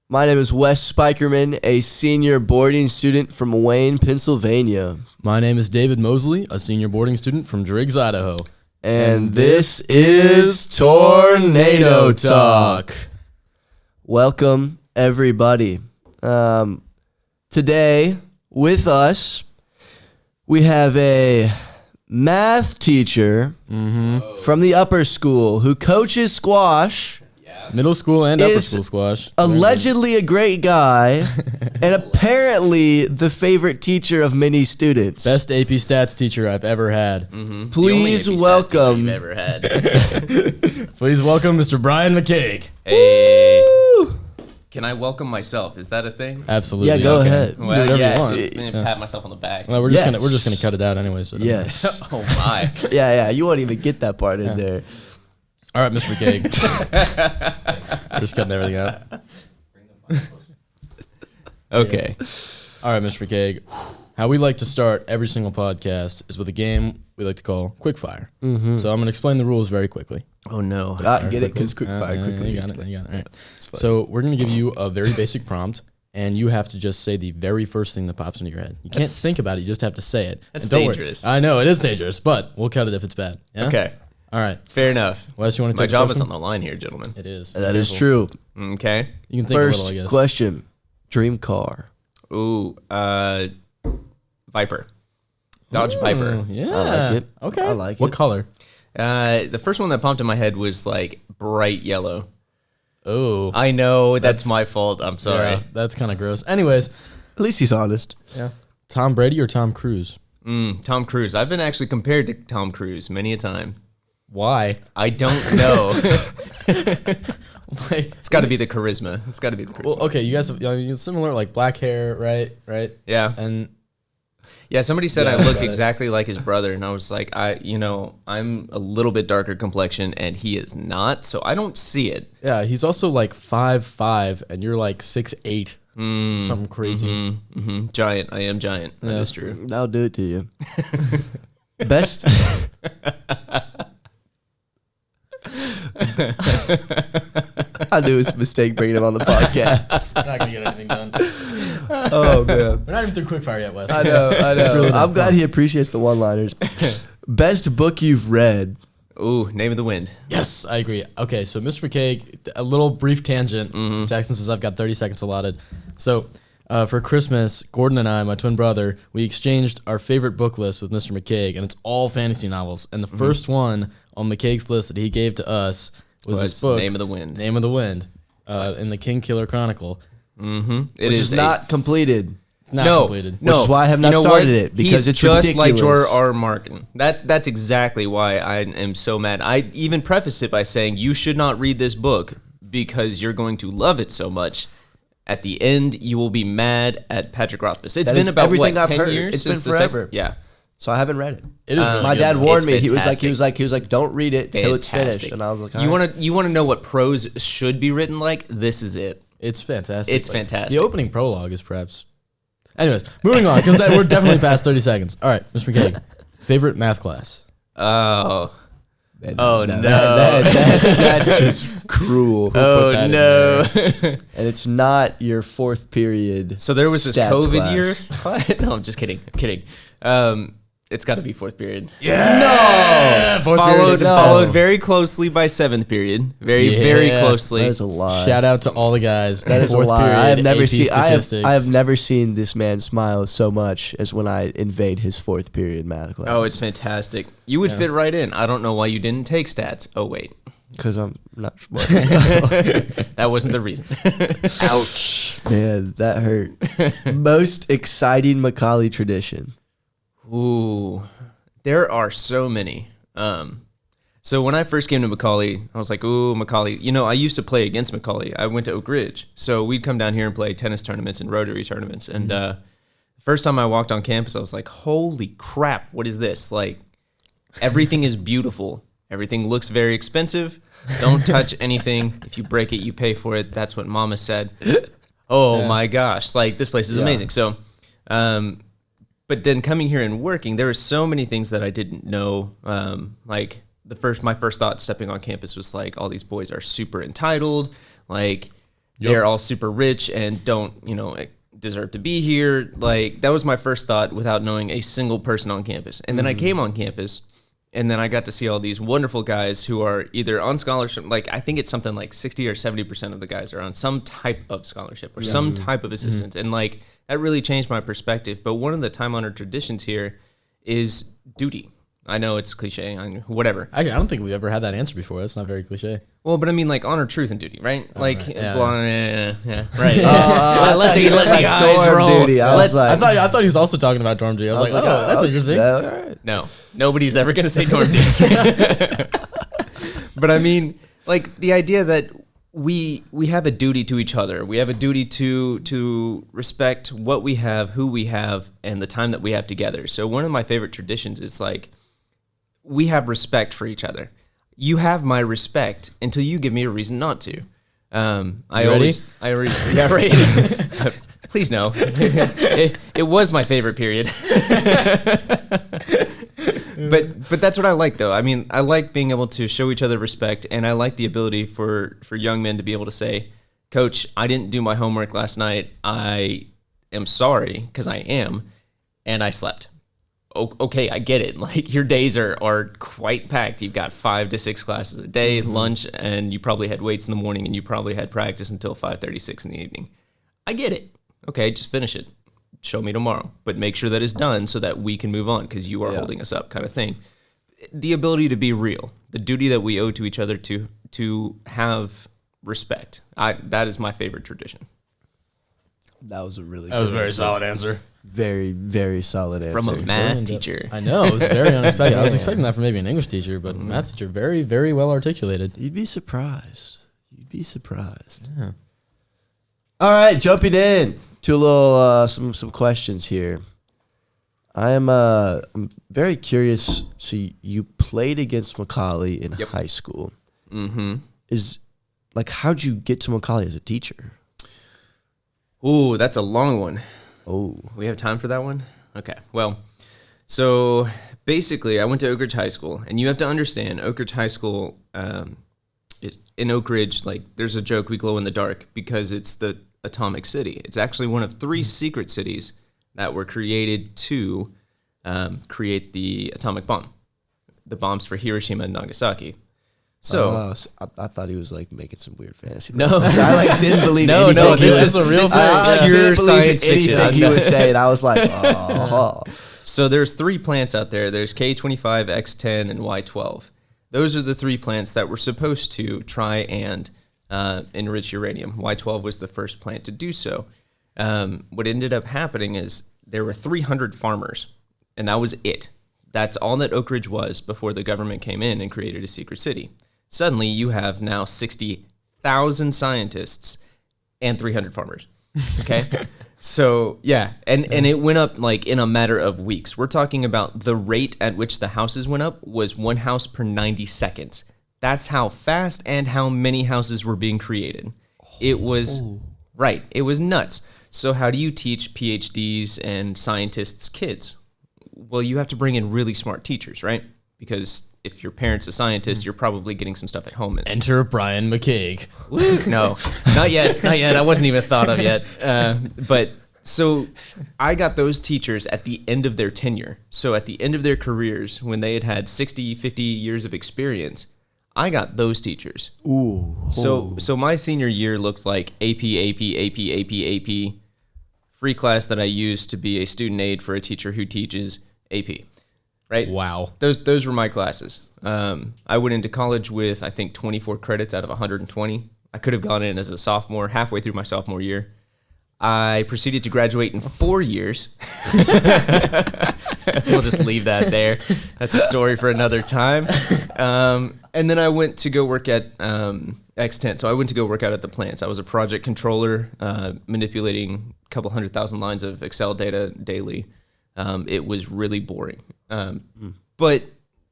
My name is Wes Spikerman, a senior boarding student from Wayne, Pennsylvania. My name is David Mosley, a senior boarding student from Driggs, Idaho. And this is Tornado Talk. Welcome, everybody. Today, with us, we have a math teacher from the upper school who coaches squash. Middle school and upper school squash. Allegedly a great guy, and apparently the favorite teacher of many students. Best AP Stats teacher I've ever had. Please welcome. You've ever had. Please welcome Mr. Bryon McCague. Hey. Can I welcome myself? Is that a thing? Absolutely. Yeah, go ahead. Well, whatever you yes. want. Pat myself on the back. Well, we're Yes. just gonna cut it out anyway. So Yes. Oh my. Yeah, you won't even get that part in there. All right, Mr. McCague. We're just cutting everything out. Okay. All right, Mr. McCague. How we like to start every single podcast is with a game we like to call Quickfire. So I'm going to explain the rules very quickly. Oh no. Get it? Because quick fire quickly. You got it. All right. So we're going to give you a very basic prompt, and you have to just say the very first thing that pops into your head. You can't think about it. You just have to say it. That's And don't worry. dangerous. I know, it is dangerous, but we'll cut it if it's bad. Yeah? Okay. All right. Fair enough. Wes, you want to My take job the is first on one? the line here, gentlemen. It is. That is Careful. true. Okay. You can think a First little, I guess. question. Dream car. Ooh, Viper. Dodge Viper. Yeah. I like it. Okay. I like What it. color? The first one that popped in my head was like bright yellow. Oh. I know that's my fault. I'm sorry. Yeah, that's kind of gross. Anyways. At least he's honest. Yeah. Tom Brady or Tom Cruise? Tom Cruise. I've been actually compared to Tom Cruise many a time. Why? I don't know. Like, It's got to be the charisma. It's got to be the charisma. well, okay, you guys have similar, like black hair, right? Right? Yeah. And Yeah, somebody said Yeah, I I looked got it. exactly like his brother, and I was like, I'm a little bit darker complexion, and he is not, so I don't see it. yeah, he's also like 5'5", and you're like 6'8", something crazy. Giant. I am giant. That is true. I'll do it to you. Best. I knew it was a mistake bringing him on the podcast. Not gonna get anything done. Oh, man. We're not even through quickfire yet, Wes. I know. really not I'm glad he appreciates the one-liners. Best book you've read. Ooh, Name of the Wind. Yes, I agree. Okay, so Mr. McCague, a little brief tangent. Jackson says I've got 30 seconds allotted. So for Christmas, Gordon and I, my twin brother, we exchanged our favorite book list with Mr. McCague, and it's all fantasy novels. And the first one on McCague's list that he gave to us was this book, Name of the Wind. Name of the Wind, in the King Killer Chronicle. It Which is not completed. It's not no, completed. no. Which is why I have not You know started what? it, because He's it's just like ridiculous. George R. R. Martin. That's exactly why I am so mad. I even prefaced it by saying you should not read this book because you're going to love it so much. At the end, you will be mad at Patrick Rothfuss. It's That been is about everything what, I've 10 heard. years It's since been the forever. Yeah. So I haven't read it. It is really My good, dad though. warned It's me. He was fantastic. like, don't read it till it's Fantastic. finished. And I was like, you all right. want to know what prose should be written like? This is it. It's fantastic. It's fantastic. The opening prologue is perhaps. Anyways, moving on, because we're definitely past 30 seconds. All right, Mr. McCague, favorite math class? Oh. Man, Oh, no. no. That's just cruel. Oh that in no. And it's not your fourth period. So there was this stats COVID class. year. What? No, I'm just kidding. I'm kidding. It's got to be fourth period. Yeah! Fourth Followed period. followed very closely by seventh period. Very Yeah. closely. That is a lie. Shout out to all the guys. That is a Fourth lie. period, I have never AP seen. statistics. I have never seen this man smile so much as when I invade his fourth period math class. Oh, it's fantastic. You would fit right in. I don't know why you didn't take stats. Oh wait, because I'm not smart. that wasn't the reason. Ouch. Man, that hurt. Most exciting Macaulay tradition. Ooh, there are so many. So when I first came to Macaulay, I was like, ooh, Macaulay. You know, I used to play against Macaulay. I went to Oak Ridge. So we'd come down here and play tennis tournaments and Rotary tournaments. And first time I walked on campus, I was like, holy crap, what is this? Like, everything is beautiful. Everything looks very expensive. Don't touch anything. If you break it, you pay for it. That's what Mama said. Oh my gosh. Like, this place is amazing. So, but then coming here and working, there were so many things that I didn't know. Like my first thought stepping on campus was like, all these boys are super entitled. Like, they're all super rich and don't, deserve to be here. Like, that was my first thought without knowing a single person on campus. And then I came on campus, and then I got to see all these wonderful guys who are either on scholarship. Like, I think it's something like 60 or 70% of the guys are on some type of scholarship or some type of assistance. And like, that really changed my perspective. But one of the time-honored traditions here is duty. I know it's cliche, whatever. Actually, I don't think we ever had that answer before. That's not very cliche. Well, but I mean, like, honor, truth, and duty, right? Like, right. right. Let the guys roll. Duty. I thought he was also talking about dorm duty. I was like, that's interesting. All right. No, nobody's ever going to say dorm duty. But I mean, like, the idea that we have a duty to each other. We have a duty to respect what we have, who we have, and the time that we have together. So one of my favorite traditions is, like, we have respect for each other. You have my respect until you give me a reason not to. Ready? Yeah, right. Please no. It was my favorite period. But that's what I like, though. I mean, I like being able to show each other respect, and I like the ability for young men to be able to say, Coach, I didn't do my homework last night. I am sorry, because I am, and I slept. Okay, I get it. Like, your days are quite packed. You've got 5 to 6 classes a day, lunch, and you probably had weights in the morning, and you probably had practice until 5:36 in the evening. I get it. Okay, just finish it. Show me tomorrow, but make sure that it's done so that we can move on, because you are holding us up, kind of thing. The ability to be real, the duty that we owe to each other to have respect. That is my favorite tradition. That was a really very solid answer. Very, very solid answer. From a math teacher. I know, it was very unexpected. I was expecting that from maybe an English teacher, but math teacher, very, very well articulated. You'd be surprised. Yeah. All right, jumping in to a little some questions here. I'm very curious. So you played against Macaulay in high school. Mm-hmm. How'd you get to Macaulay as a teacher? Ooh, that's a long one. Oh, we have time for that one? Okay. Well, so basically, I went to Oak Ridge High School, and you have to understand, Oak Ridge High School, in Oak Ridge, like, there's a joke, we glow in the dark, because it's the atomic city. It's actually one of 3 secret cities that were created to create the atomic bomb, the bombs for Hiroshima and Nagasaki. So I thought he was like making some weird fantasy. No, I didn't believe. No, this is a real pure science fiction. Anything he was saying, I was like, oh. So there's 3 plants out there. There's K25, X10, and Y12. Those are the 3 plants that were supposed to try and enrich uranium. Y12 was the first plant to do so. What ended up happening is there were 300 farmers, and that was it. That's all that Oak Ridge was before the government came in and created a secret city. Suddenly, you have now 60,000 scientists and 300 farmers. Okay? So, yeah. And it went up like in a matter of weeks. We're talking about the rate at which the houses went up was 1 house per 90 seconds. That's how fast and how many houses were being created. It was, right, it was nuts. So how do you teach PhDs and scientists kids? Well, you have to bring in really smart teachers, right? Because if your parent's a scientist, you're probably getting some stuff at home. Enter Bryon McCague. No, not yet. I wasn't even thought of yet. But so I got those teachers at the end of their tenure. So at the end of their careers, when they had 60, 50 years of experience, I got those teachers. Ooh. So my senior year looked like AP, free class that I used to be a student aide for a teacher who teaches AP. Right? Wow. Those were my classes. I went into college with, I think, 24 credits out of 120. I could have gone in as a sophomore, halfway through my sophomore year. I proceeded to graduate in 4 years. We'll just leave that there. That's a story for another time. And then I went to go work at X10. So I went to go work out at the plants. I was a project controller, manipulating a couple 100,000 lines of Excel data daily. It was really boring. But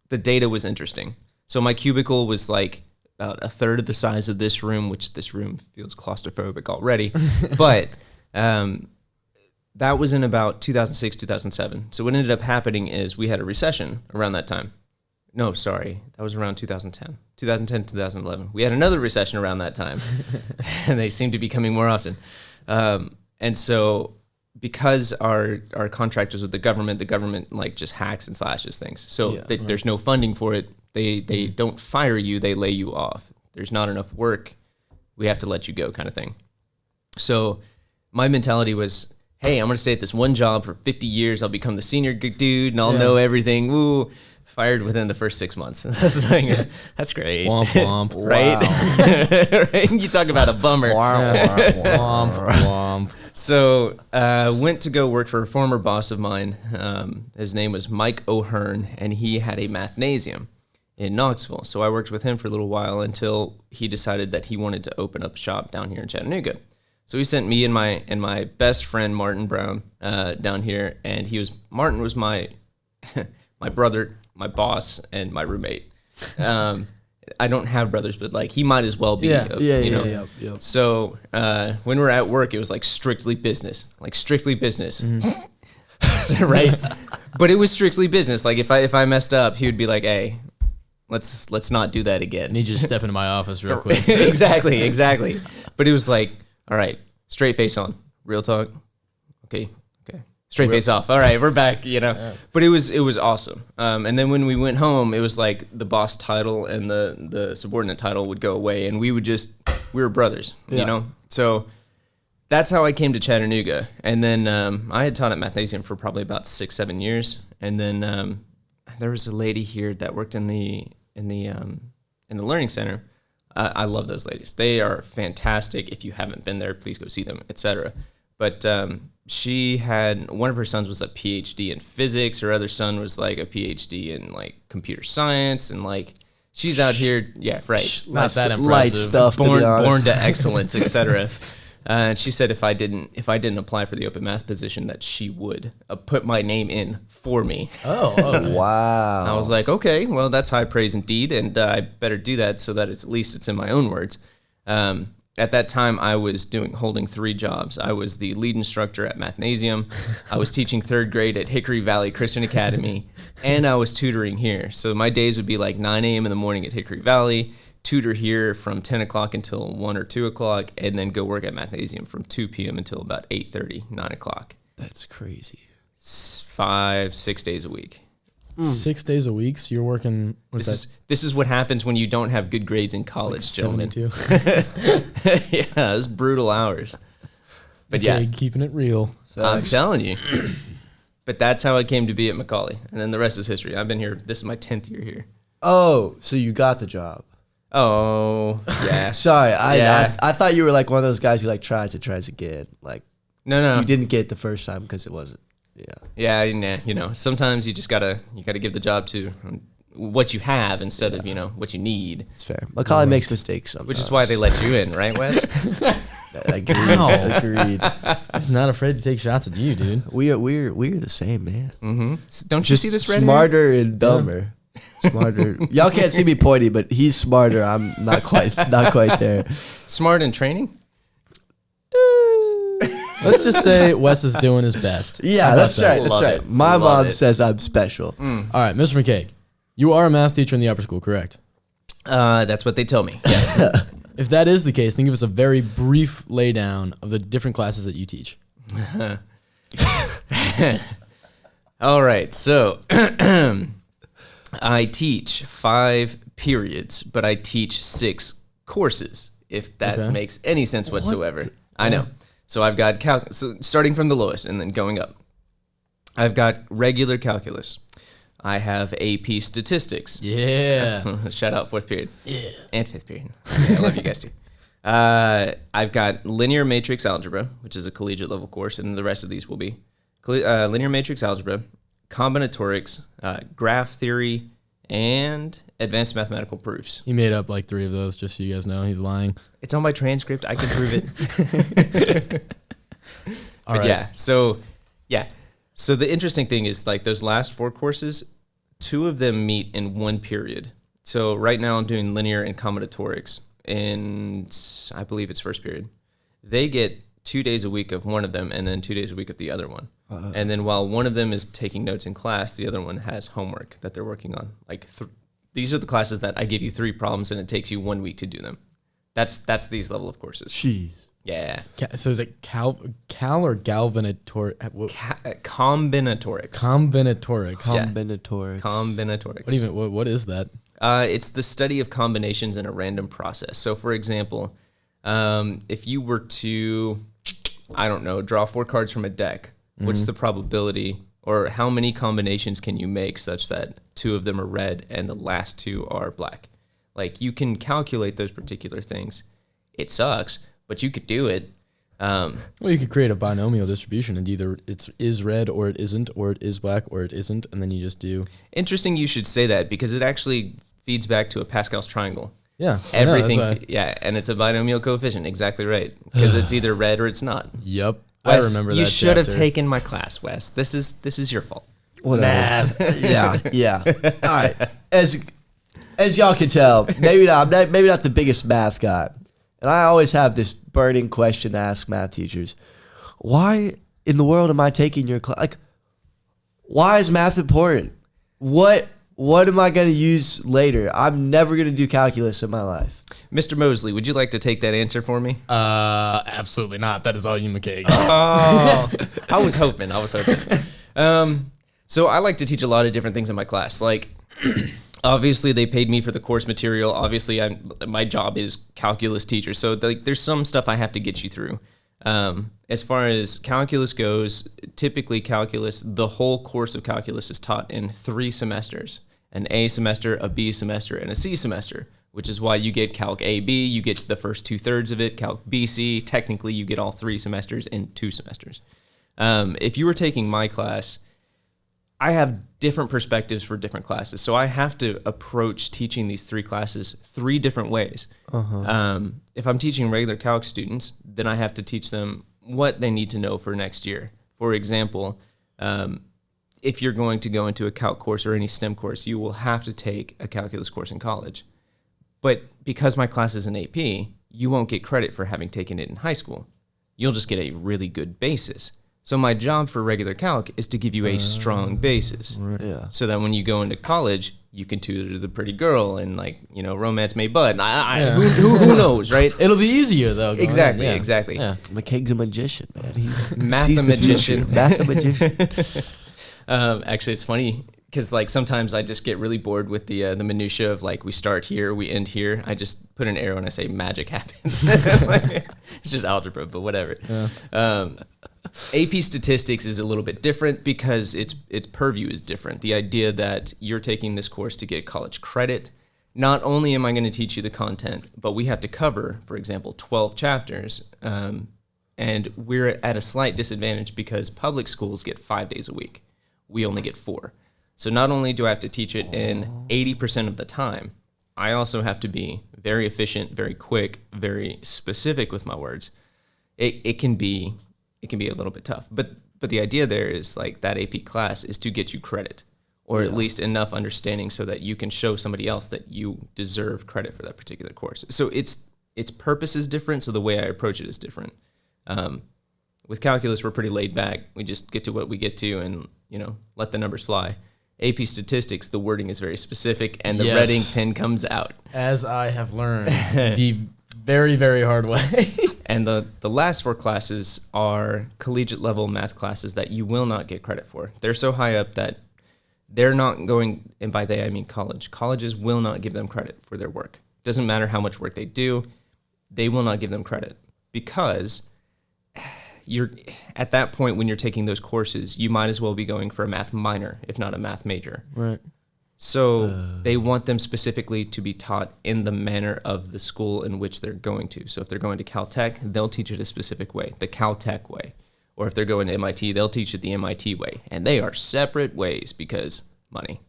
the data was interesting. So my cubicle was like about a third of the size of this room, which this room feels claustrophobic already. But that was in about 2006, 2007. So what ended up happening is we had a recession around that time. No, sorry. That was around 2010. 2010, 2011. We had another recession around that time. And they seem to be coming more often. And so because our contract is with the government like just hacks and slashes things. So there's no funding for it. They don't fire you, they lay you off. There's not enough work. We have to let you go kind of thing. So my mentality was, hey, I'm going to stay at this one job for 50 years. I'll become the senior dude and I'll know everything. Woo. Fired within the first 6 months. That's great. Womp womp. Right? Right? You talk about a bummer. Womp womp. So went to go work for a former boss of mine. His name was Mike O'Hearn, and he had a mathnasium in Knoxville. So I worked with him for a little while until he decided that he wanted to open up shop down here in Chattanooga. So he sent me and my best friend Martin Brown down here, and Martin was my my brother, my boss, and my roommate. I don't have brothers, but like he might as well be. Yeah. So when we're at work, it was like strictly business, right? But it was strictly business. Like if I messed up, he would be like, "Hey, let's not do that again." I need you to step into my office real quick. Exactly. But it was like, all right, straight face on, real talk. Okay. Straight face off. All right, we're back, Yeah. But it was awesome. And then when we went home, it was like the boss title and the subordinate title would go away, and we were brothers, So that's how I came to Chattanooga. And then I had taught at Mathnasium for probably about 6-7 years. And then there was a lady here that worked in the learning center. I love those ladies. They are fantastic. If you haven't been there, please go see them, etc. But she had, one of her sons was a PhD in physics. Her other son was like a PhD in like computer science, and like she's out here, right, Not that impressive. Light stuff, born to to excellence, etc. And she said if I didn't apply for the open math position, that she would put my name in for me. Oh, okay. Wow. I was like, okay, well, that's high praise indeed, and I better do that so that at least it's in my own words. At that time, I was holding 3 jobs. I was the lead instructor at Mathnasium. I was teaching 3rd grade at Hickory Valley Christian Academy, and I was tutoring here. So my days would be like 9 a.m. in the morning at Hickory Valley, tutor here from 10 o'clock until 1 or 2 o'clock, and then go work at Mathnasium from 2 p.m. until about 8:30, 9 o'clock. That's crazy. 5-6 days a week. 6 days a week, so you're working. This is what happens when you don't have good grades in college, like gentlemen. 72. Yeah, it was brutal hours. But McCague, keeping it real. I'm telling you. But that's how I came to be at Macaulay, and then the rest is history. I've been here. This is my 10th year here. Oh, so you got the job? Oh, yeah. Sorry, I thought you were like one of those guys who like tries again. Like, no, you didn't get it the first time because it wasn't. Yeah. Sometimes you just gotta give the job to what you have instead of what you need. It's fair. Macaulay makes mistakes sometimes, which is why they let you in, right, Wes? Agreed. He's not afraid to take shots at you, dude. We're the same, man. Mm-hmm. Don't you see this red smarter hair? And dumber. Yeah. Smarter. Y'all can't see me pointy, but he's smarter. I'm not quite there. Smart in training? Let's just say Wes is doing his best. Yeah, that's right. Love That's right. it. My Love mom it. says I'm special. All right, Mr. McCague, you are a math teacher in the upper school, correct? That's what they tell me. Yes. If that is the case, then give us a very brief laydown of the different classes that you teach. All right. So I teach 5 periods, but I teach 6 courses, if that makes any sense whatsoever. I know. So I've got so starting from the lowest and then going up. I've got regular calculus. I have AP statistics. Yeah. Shout out 4th period. Yeah. And 5th period. I love you guys too. I've got linear matrix algebra, which is a collegiate level course, and the rest of these will be linear matrix algebra, combinatorics, graph theory, and advanced mathematical proofs. He made up like 3 of those, just so you guys know. He's lying. It's on my transcript. I can prove it. All right. Yeah. So the interesting thing is like those last 4 courses, 2 of them meet in 1 period. So right now I'm doing linear and combinatorics, and I believe it's 1st period. They get 2 days a week of one of them, and then 2 days a week of the other one. And then while one of them is taking notes in class, the other one has homework that they're working on, like these are the classes that I give you 3 problems and it takes you 1 week to do them. That's these level of courses. Jeez. Yeah. So is it cal or galvanatoric? Combinatorics. Combinatorics. Yeah. Combinatorics. Combinatorics. What is that? It's the study of combinations in a random process. So, for example, if you were to, I don't know, draw 4 cards from a deck, what's the probability, or how many combinations can you make such that 2 of them are red and the last 2 are black? Like, you can calculate those particular things. It sucks, but you could do it. Well, you could create a binomial distribution, and either it is red or it isn't, or it is black or it isn't, and then you just do. Interesting you should say that, because it actually feeds back to a Pascal's triangle. Yeah. Everything, and it's a binomial coefficient. Exactly right, because it's either red or it's not. Yep. Wes, I remember that. You should have chapter. taken my class, Wes. This is your fault. Whatever. Yeah. All right. As y'all can tell, maybe not the biggest math guy. And I always have this burning question to ask math teachers. Why in the world am I taking your class? Like, why is math important? What am I going to use later? I'm never going to do calculus in my life. Mr. Mosley, would you like to take that answer for me? Absolutely not. That is all you, McCague. Oh, I was hoping. So I like to teach a lot of different things in my class. Like, obviously, they paid me for the course material. Obviously, my job is calculus teacher. So there's some stuff I have to get you through. As far as calculus goes, typically calculus, the whole course of calculus is taught in 3 semesters. An A semester, a B semester, and a C semester, which is why you get Calc AB, you get the first 2/3 of it, Calc BC. Technically, you get all 3 semesters in 2 semesters. If you were taking my class, I have different perspectives for different classes. So I have to approach teaching these 3 classes 3 different ways. If I'm teaching regular calc students, then I have to teach them what they need to know for next year. For example, if you're going to go into a calc course or any STEM course, you will have to take a calculus course in college. But because my class is an AP, you won't get credit for having taken it in high school. You'll just get a really good basis. So my job for regular calc is to give you a strong basis. Yeah. So that when you go into college, you can tutor the pretty girl and, like, romance may bud. Who knows, right? It'll be easier, though. Exactly. Yeah. McCague's a magician, man. He sees the Mathematician. future. Mathematician. Actually, it's funny because, like, sometimes I just get really bored with the minutia of, like, we start here, we end here. I just put an arrow and I say magic happens. It's just algebra, but whatever. Yeah. AP statistics is a little bit different because its purview is different. The idea that you're taking this course to get college credit. Not only am I going to teach you the content, but we have to cover, for example, 12 chapters. And we're at a slight disadvantage because public schools get 5 days a week. We only get 4. So not only do I have to teach it in 80% of the time, I also have to be very efficient, very quick, very specific with my words. It can be a little bit tough, but the idea there is, like, that AP class is to get you credit, or at least enough understanding so that you can show somebody else that you deserve credit for that particular course. So its purpose is different, so the way I approach it is different. With calculus, we're pretty laid back. We just get to what we get to and, let the numbers fly. AP statistics, the wording is very specific, and the red ink pen comes out. As I have learned the very, very hard way. And the last 4 classes are collegiate level math classes that you will not get credit for. They're so high up that they're not going, and by they I mean college. Colleges will not give them credit for their work. Doesn't matter how much work they do, they will not give them credit because you're at that point when you're taking those courses, you might as well be going for a math minor, if not a math major. Right. So they want them specifically to be taught in the manner of the school in which they're going to. So if they're going to Caltech, they'll teach it a specific way, the Caltech way. Or if they're going to MIT, they'll teach it the MIT way. And they are separate ways because money.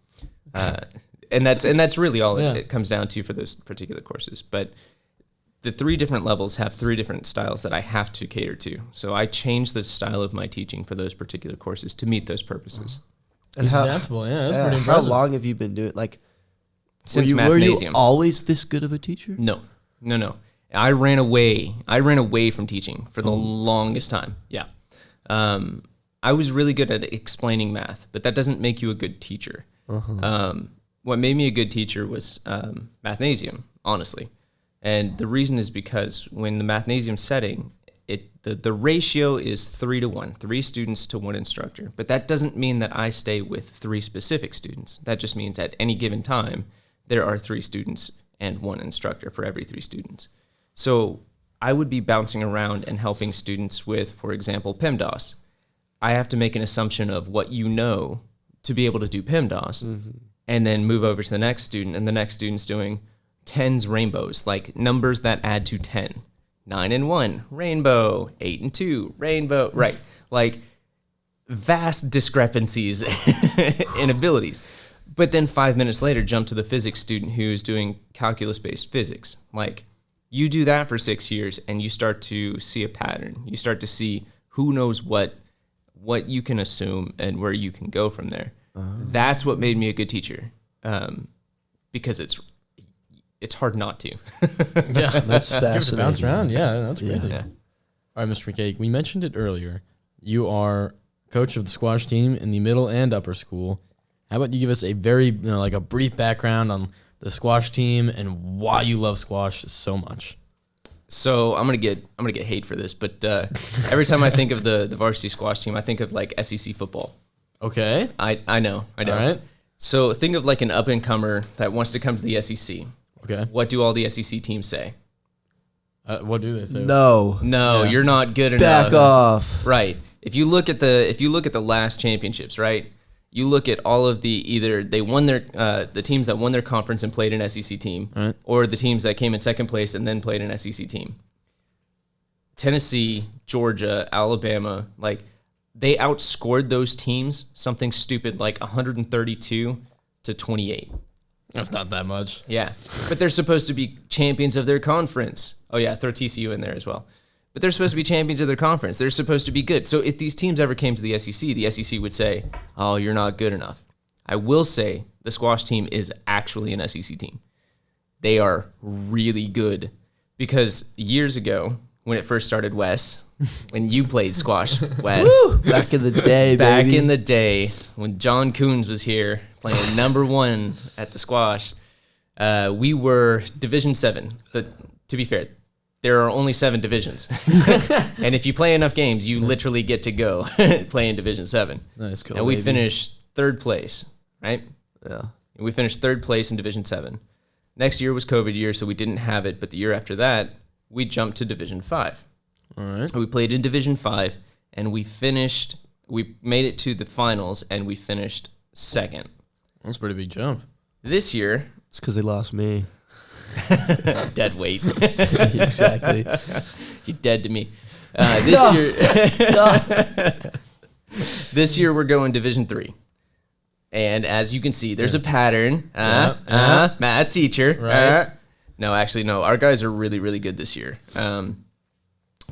And that's really all it comes down to for those particular courses. But the 3 different levels have 3 different styles that I have to cater to. So I change the style of my teaching for those particular courses to meet those purposes. It's adaptable, yeah. That's pretty How impressive. long have you been doing it? Like, Since were you Mathnasium. always this good of a teacher? No. I ran away from teaching for the longest time. Yeah. I was really good at explaining math, but that doesn't make you a good teacher. what made me a good teacher was mathnasium, honestly. And the reason is because when the mathnasium setting, the ratio is 3-to-1, 3 students to 1 instructor. But that doesn't mean that I stay with 3 specific students. That just means at any given time, there are 3 students and 1 instructor for every 3 students. So I would be bouncing around and helping students with, for example, PEMDAS. I have to make an assumption of what you know to be able to do PEMDAS, and then move over to the next student, and the next student's doing tens rainbows, like numbers that add to 10. 9 and 1, rainbow. 8 and 2, rainbow. Right. Like vast discrepancies in abilities. But then 5 minutes later, jump to the physics student who's doing calculus-based physics. Like you do that for 6 years and you start to see a pattern. You start to see who knows what you can assume and where you can go from there. That's what made me a good teacher, because it's hard not to. Yeah, That's fascinating. Bounce around. Yeah, that's crazy. Yeah. All right, Mr. McCague, we mentioned it earlier. You are coach of the squash team in the middle and upper school. How about you give us a very, like a brief background on the squash team and why you love squash so much? So I'm gonna get hate for this, but every time I think of the varsity squash team, I think of like SEC football. Okay. I know. All right. So think of like an up and comer that wants to come to the SEC. Okay. What do all the SEC teams say? What do they say? No. No, Yeah. You're not good enough. Back off. Right. If you look at the last championships, right? You look at all of either they won the teams that won their conference and played an SEC team, Right. or the teams that came in second place and then played an SEC team. Tennessee, Georgia, Alabama, like they outscored those teams something stupid like 132-28. That's not that much. Yeah, but they're supposed to be champions of their conference. Oh yeah, throw TCU in there as well. But they're supposed to be champions of their conference. They're supposed to be good. So if these teams ever came to the SEC would say, oh, you're not good enough. I will say the squash team is actually an SEC team. They are really good because years ago, when it first started, Wes, when you played squash, Wes, Back in the day, back baby. in the day when John Coons was here playing number 1 at the squash, we were Division 7. But to be fair, there are only 7 divisions. And if you play enough games, you literally get to go play in Division 7. Nice. Cool, And we baby. finished 3rd place, right? Yeah. And we finished 3rd place in Division 7. Next year was COVID year, so we didn't have it. But the year after that, we jumped to Division 5. All right. We played in Division 5, and we made it to the finals, and we finished 2nd. That's a pretty big jump. This year, It's because they lost me. dead weight. Exactly. You're dead to me. No. This year we're going Division 3. And as you can see, there's a pattern. Math teacher. Right. No, actually, no. Our guys are really, really good this year.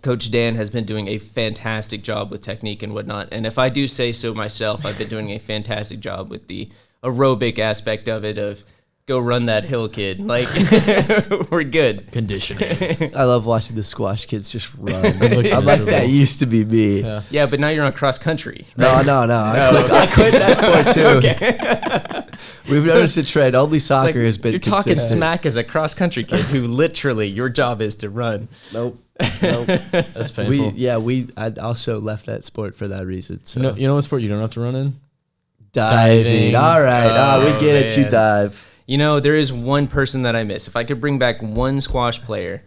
Coach Dan has been doing a fantastic job with technique and whatnot. And if I do say so myself, I've been doing a fantastic job with the aerobic aspect of it, of go run that hill, kid. Like, we're good. Conditioning. I love watching the squash kids just run. looks I'm like, miserable. that used to be me. Yeah. Yeah, but now you're on cross country. No. I quit that sport too. We've noticed a trend. Only It's like, soccer has been you're talking consistent. smack as a cross country kid who literally your job is to run. Nope. That's painful. I also left that sport for that reason. So You know what sport you don't have to run in? diving. All right. We get it. You man. dive. You know, there is one person that I miss. If I could bring back one squash player,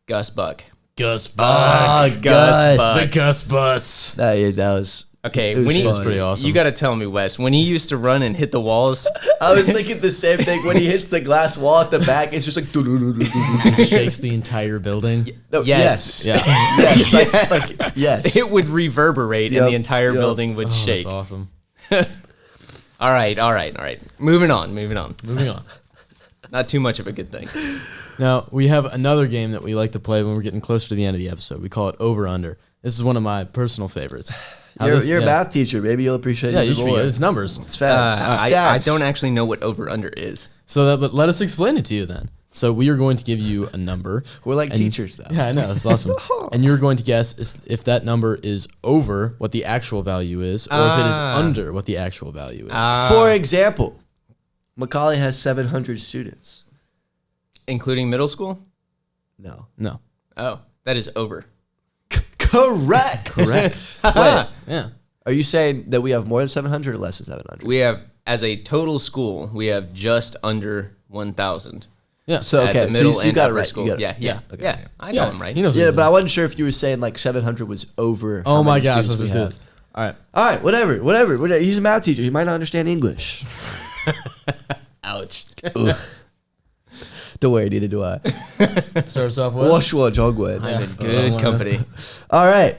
Gus Buck. Gus Ah, Buck. Gus. The Gus Bus. That was. Okay, It was when he fun. pretty awesome. You got to tell me, Wes, when he used to run and hit the walls. I was thinking the same thing. When he hits the glass wall at the back, it's just like. Shakes the entire building. No, Yes. Yeah. Yes. Like, yes. It would reverberate and Yep, the entire yep. building would Oh, shake. that's awesome. All right. Moving on. Moving on. Not too much of a good thing. Now, we have another game that we like to play when we're getting closer to the end of the episode. We call it Over Under. This is one of my personal favorites. You're a math teacher. Maybe you'll appreciate Yeah, it you should be. more. It's numbers. It's facts. I Stats. don't actually know what over-under is. But let us explain it to you then. So we are going to give you a number. We're like and- teachers, though. Yeah, I know. It's awesome. And you're going to guess if that number is over what the actual value is, or if it is under what the actual value is. For example, Macaulay has 700 students. Including middle school? No. No. Oh, that is over. Correct. Correct. Wait, Yeah. are you saying that we have more than 700 or less than 700? We have, as a total school, we have just under 1,000. Yeah. So, At okay, the so middle you and got it upper right. school. You got it. Yeah, yeah, Okay. yeah. I know him, right? He knows what Yeah, he's but I doing. wasn't sure if you were saying like 700 was over. Oh how my many gosh, students let's we just do have. it. All right. All right, whatever. He's a math teacher. He might not understand English. Ouch. Don't worry, neither do I. Start us off with. Joshua Jogwin. I'm in good company. All right.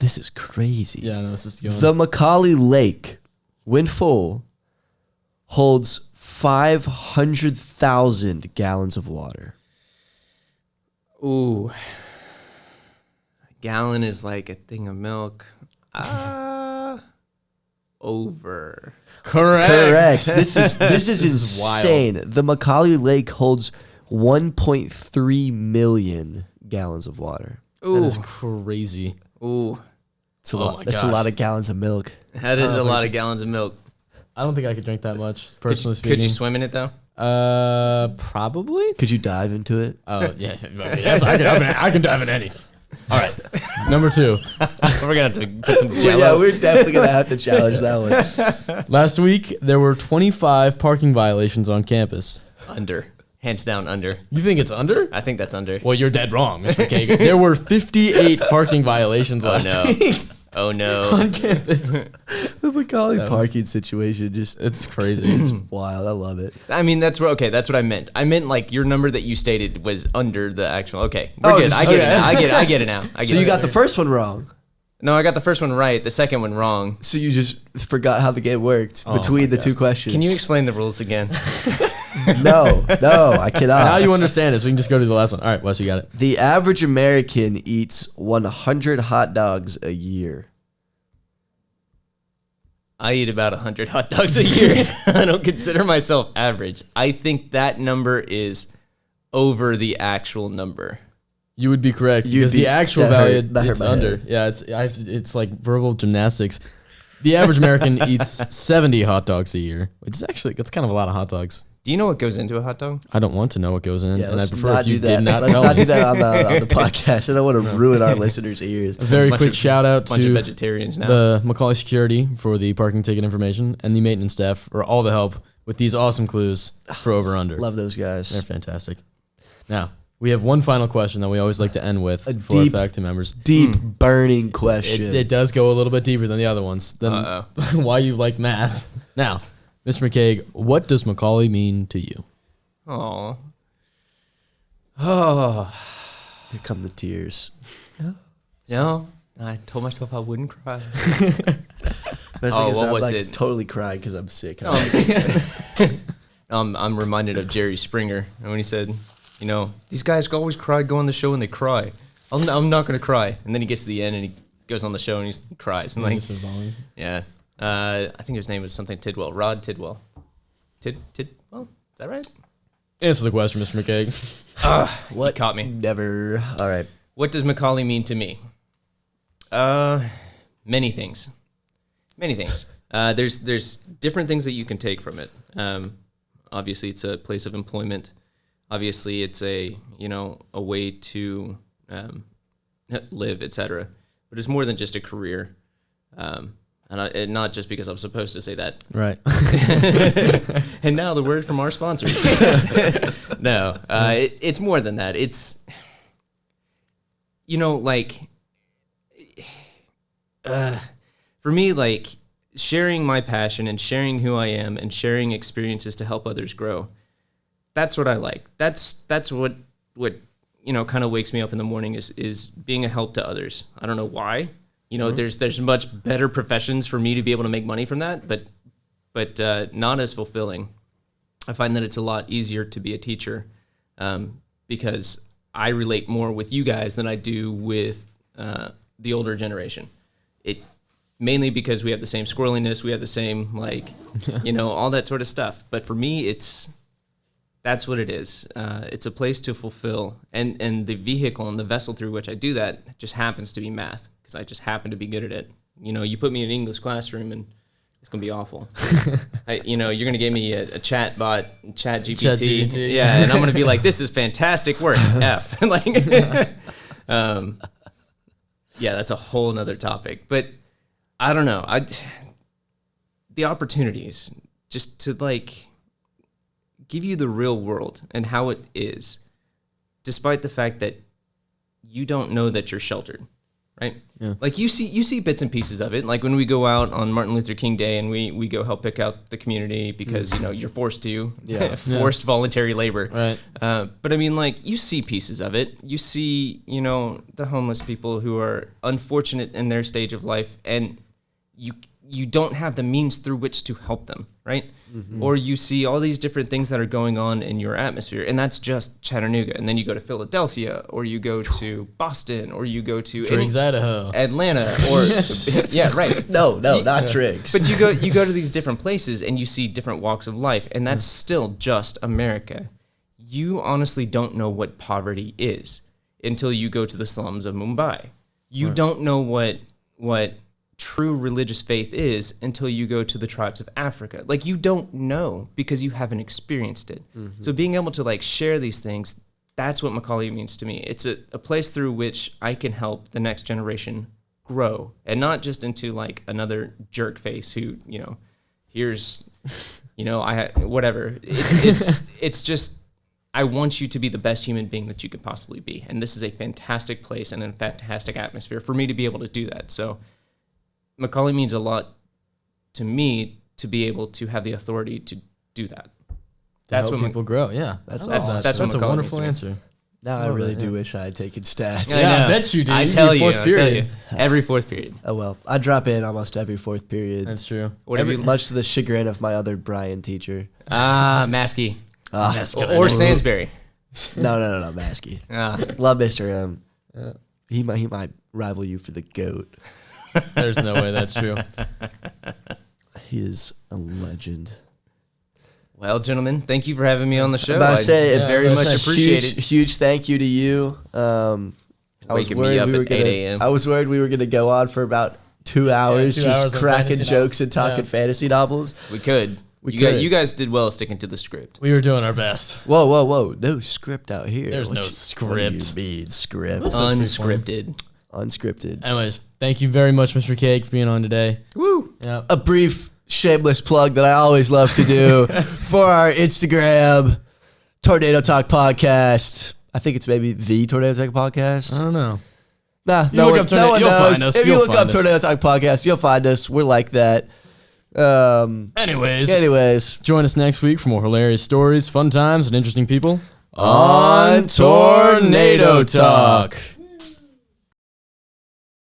This is crazy. Yeah, no, this is going. The Macaulay Lake, when full, holds 500,000 gallons of water. Ooh. A gallon is like a thing of milk. Over. Correct. This is is wild. insane. The Macaulay Lake holds 1.3 million gallons of water. That Ooh. is crazy. Ooh. It's a Oh lot. my That's a gosh. lot of gallons of milk. That is a lot of gallons of milk. I don't think I could drink that much, personally speaking. Could you swim in it, though? Probably. Could you dive into it? Oh yeah, yes, I can dive in any. All right, number 2. We're going to have to put some Yeah, jello. we're definitely gonna have to challenge that one. Last week there were 25 parking violations on campus. Under. Hands down, under. You think it's under? I think that's under. Well, you're dead wrong, Mr. McCague. There were 58 parking violations last no. week Oh, no. on campus. The Macaulay parking situation It's crazy. is wild. I love it. I mean, that's what I meant. I meant like your number that you stated was under the actual. Okay, we're Oh, good. just- I get okay. it now. I get it now. So you got the first one wrong. No, I got the first one right. The second one wrong. So you just forgot how the game worked between the two questions. Can you explain the rules again? No, I cannot. Now you understand this. We can just go to the last one. All right, Wes, you got it. The average American eats 100 hot dogs a year. I eat about 100 hot dogs a year. I don't consider myself average. I think that number is over the actual number. You would be correct You'd because be- the actual that hurt- value that hurt it's my under. head. Yeah, it's like verbal gymnastics. The average American eats 70 hot dogs a year, which is actually that's kind of a lot of hot dogs. Do you know what goes into a hot dog? I don't want to know what goes in, Yeah, and I let's prefer not if you do that. did not Let's tell not me. do that on the podcast. I don't want to ruin our listeners' ears. A very Bunch quick of- shout out Bunch of to vegetarians now. the Macaulay security for the parking ticket information and the maintenance staff for all the help with these awesome clues for over under. Love those guys. They're fantastic. Now we have one final question that we always like to end with A for our deep- faculty members. Deep burning question. It does go a little bit deeper than the other ones. Then Uh-oh. why you like math? Now, Mr. McCague, what does Macaulay mean to you? Oh. Here come the tears. No, I told myself I wouldn't cry. Best thing is what I'm was like it? totally crying because I'm sick. I'm reminded of Jerry Springer and when he said, you know, these guys always cry, go on the show and they cry. I'm not going to cry. And then he gets to the end and he goes on the show and he cries. And like, yeah. I think his name was something Tidwell. Rod Tidwell. Tidwell? Is that right? Answer the question, Mr. McCague. What? He caught me. Never. All right. What does Macaulay mean to me? Many things. Many things. There's different things that you can take from it. Obviously, it's a place of employment. Obviously, it's a way to live, etc. But it's more than just a career. And not just because I'm supposed to say that. Right. And now the word from our sponsors. No, it's more than that. It's, for me, like, sharing my passion and sharing who I am and sharing experiences to help others grow. That's what I like. That's what kind of wakes me up in the morning is being a help to others. I don't know why. There's much better professions for me to be able to make money from that, but not as fulfilling. I find that it's a lot easier to be a teacher because I relate more with you guys than I do with the older generation. It mainly because we have the same squirreliness, we have the same all that sort of stuff. But for me, that's what it is. It's a place to fulfill, and the vehicle and the vessel through which I do that just happens to be math. I just happen to be good at it. You put me in an English classroom and It's gonna be awful. You're gonna give me a chat bot, chat GPT. Yeah, and I'm gonna be like, this is fantastic work. F. Like, yeah, that's a whole nother topic. But I don't know. The opportunities just to like give you the real world and how it is, despite the fact that you don't know that you're sheltered, right? Yeah. Like you see bits and pieces of it. Like when we go out on Martin Luther King Day and we go help pick out the community because you're forced to, forced voluntary labor. Right. But I mean, like you see pieces of it. You see, the homeless people who are unfortunate in their stage of life, and you don't have the means through which to help them, right? Mm-hmm. Or you see all these different things that are going on in your atmosphere, and that's just Chattanooga. And then you go to Philadelphia, or you go to Boston, or you go to Idaho, Atlanta, or yeah, right. No, not Triggs. But you go to these different places, and you see different walks of life, and that's still just America. You honestly don't know what poverty is until you go to the slums of Mumbai. You don't know what true religious faith is until you go to the tribes of Africa. Like you don't know because you haven't experienced it. Mm-hmm. So being able to like share these things, that's what Macaulay means to me. It's a place through which I can help the next generation grow, and not just into like another jerk face who, here's, whatever. It's just, I want you to be the best human being that you could possibly be. And this is a fantastic place and a fantastic atmosphere for me to be able to do that. So Macaulay means a lot to me to be able to have the authority to do that. That's when people grow. Yeah, that's a wonderful answer. Now I really do wish I had taken stats. Yeah, I bet you did. I tell you, every fourth period. Oh well, I drop in almost every fourth period. That's true. Much to the chagrin of my other Bryon teacher. Maskey. Or Sainsbury. No, Maskey. Love Mr. M. He might rival you for the GOAT. There's no way that's true. He is a legend. Well, gentlemen, thank you for having me on the show. I very much appreciate it. Huge thank you to you. Waking me up at 8 a.m. I was worried we were going to go on for about 2 hours, just cracking jokes and talking fantasy novels. We could. You guys did well sticking to the script. We were doing our best. Whoa. No script out here. There's no script. What do you mean, script? Unscripted. Anyways, thank you very much, Mr. McCague, for being on today. Woo! Yep. A brief, shameless plug that I always love to do for our Instagram, Tornado Talk Podcast. I think it's maybe the Tornado Talk Podcast. I don't know. Nah, no one knows. If you look up Tornado Talk Podcast, you'll find us. We're like that. Anyways, join us next week for more hilarious stories, fun times, and interesting people on Tornado Talk.